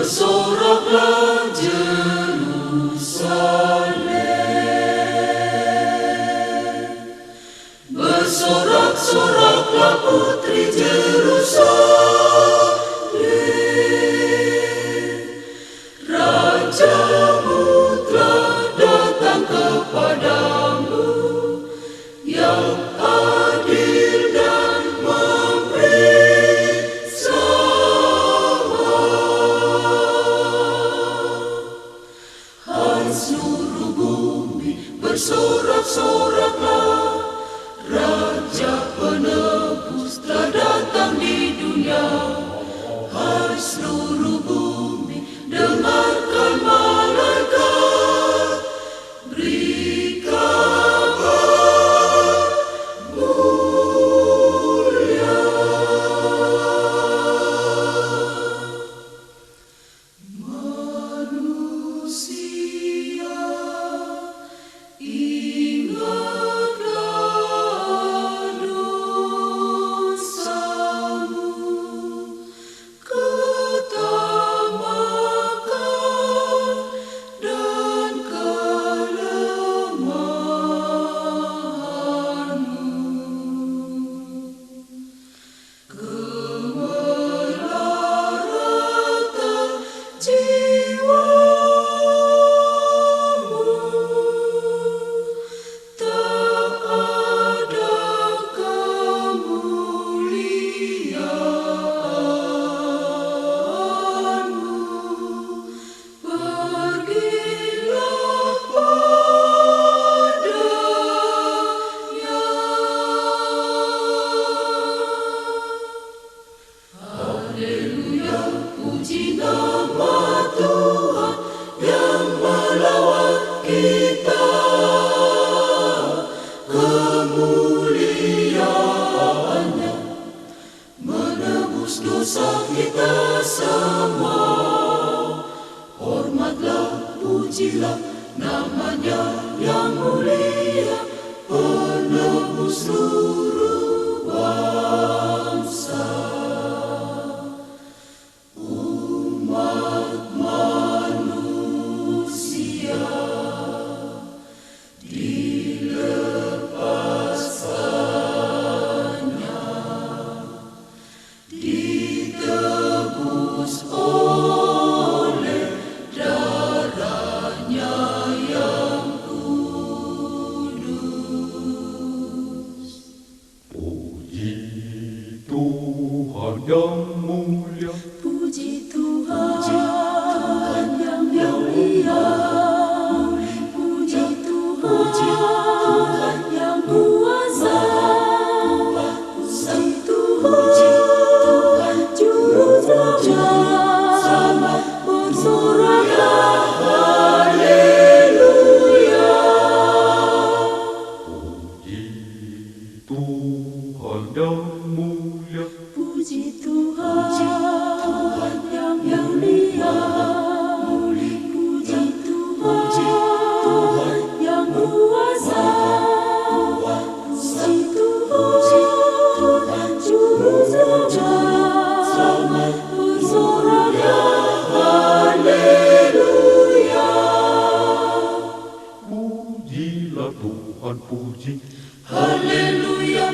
Bersoraklah Yerusalem, bersorak-soraklah putri Yerusalem. Rajamu telah datang kepadamu, yang adil dan memberi seluruh bumi bersorak-soraklah, Raja penebus telah datang di dunia. Hai seluruh bumi, dengarkan malaikat, beri kabar mulia. Ingatlah dosamu, ketamakan dan kelemahanmu, kemelaratan jiwa. Haleluya, puji nama Tuhan yang melawat kita. Kemuliaannya menebus dosa kita semua. Hormatlah, pujilah namanya yang mulia, penebus seluruh bangsa. Ditebus oleh darahnya yang kudus. Puji Tuhan yang mulia, Puji Tuhan yang mulia, puji Tuhan yang kuasa, puji Tuhan juru selamat, bersoraklah haleluya. puji Tuhan yang mulia, Puji Tuhan yang mulia, puji Tuhan yang kuasa, puji Tuhan juru selamat, bersoraklah haleluya. pujilah Tuhan, puji Haleluya.